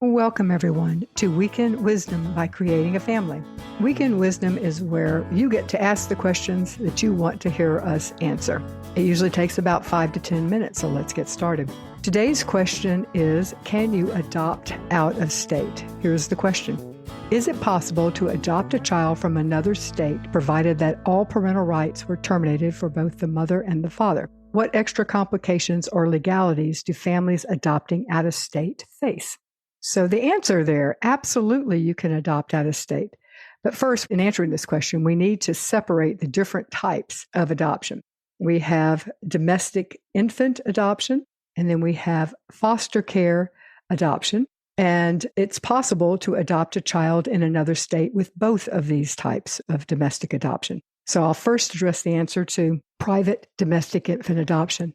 Welcome, everyone, to Weekend Wisdom by Creating a Family. Weekend Wisdom is where you get to ask the questions that you want to hear us answer. It usually takes about 5 to 10 minutes, so let's get started. Today's question is, can you adopt out of state? Here's the question. Is it possible to adopt a child from another state, provided that all parental rights were terminated for both the mother and the father? What extra complications or legalities do families adopting out of state face? So the answer there, absolutely you can adopt out of state. But first, in answering this question, we need to separate the different types of adoption. We have domestic infant adoption, and then we have foster care adoption. And it's possible to adopt a child in another state with both of these types of domestic adoption. So I'll first address the answer to private domestic infant adoption.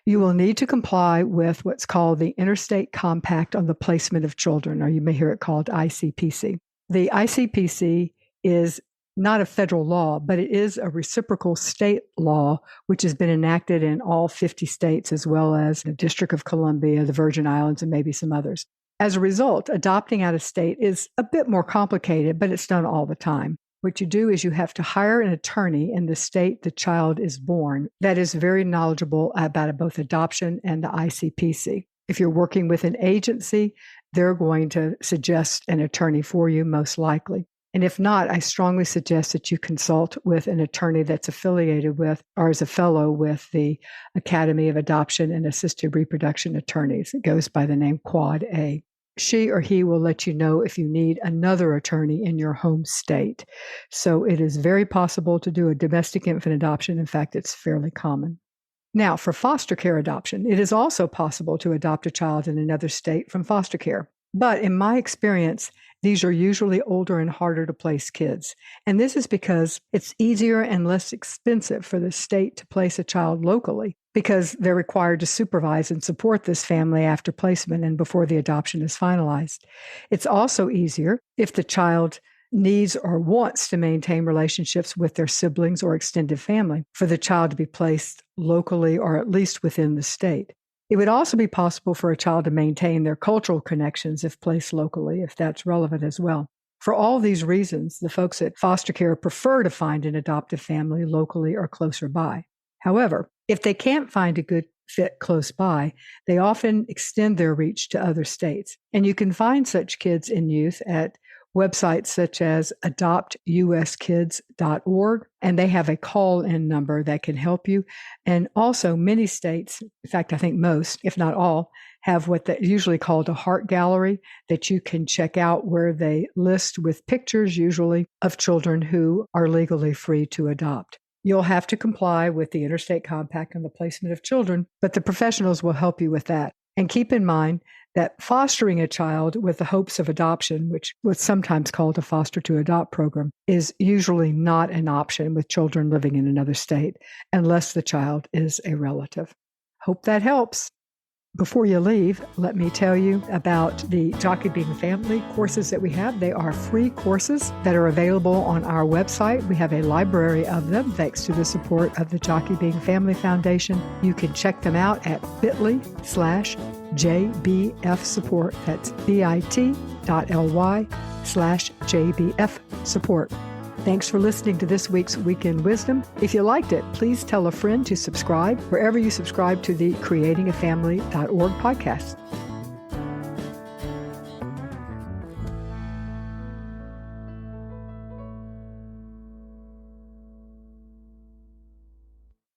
You will need to comply with what's called the Interstate Compact on the Placement of Children, or you may hear it called ICPC. The ICPC is not a federal law, but it is a reciprocal state law, which has been enacted in all 50 states, as well as the District of Columbia, the Virgin Islands, and maybe some others. As a result, adopting out of state is a bit more complicated, but it's done all the time. What you do is you have to hire an attorney in the state the child is born that is very knowledgeable about both adoption and the ICPC. If you're working with an agency, they're going to suggest an attorney for you, most likely. And if not, I strongly suggest that you consult with an attorney that's affiliated with or is a fellow with the Academy of Adoption and Assisted Reproduction Attorneys. It goes by the name Quad A. She or he will let you know if you need another attorney in your home state. So it is very possible to do a domestic infant adoption. In fact, it's fairly common. Now, for foster care adoption, it is also possible to adopt a child in another state from foster care. But in my experience, these are usually older and harder to place kids. And this is because it's easier and less expensive for the state to place a child locally, because they're required to supervise and support this family after placement and before the adoption is finalized. It's also easier if the child needs or wants to maintain relationships with their siblings or extended family for the child to be placed locally or at least within the state. It would also be possible for a child to maintain their cultural connections if placed locally, if that's relevant as well. For all these reasons, the folks at foster care prefer to find an adoptive family locally or closer by. However, if they can't find a good fit close by, they often extend their reach to other states. And you can find such kids and youth at websites such as adoptuskids.org, and they have a call-in number that can help you. And also many states, in fact, I think most, if not all, have what they usually called a heart gallery that you can check out, where they list with pictures usually of children who are legally free to adopt. You'll have to comply with the Interstate Compact on the Placement of Children, but the professionals will help you with that. And keep in mind that fostering a child with the hopes of adoption, which was sometimes called a foster to adopt program, is usually not an option with children living in another state, unless the child is a relative. Hope that helps. Before you leave, let me tell you about the Jockey Being Family courses that we have. They are free courses that are available on our website. We have a library of them thanks to the support of the Jockey Being Family Foundation. You can check them out at bit.ly/JBF support. That's bit.ly/JBF support. Thanks for listening to this week's Weekend Wisdom. If you liked it, please tell a friend to subscribe wherever you subscribe to the creatingafamily.org podcast.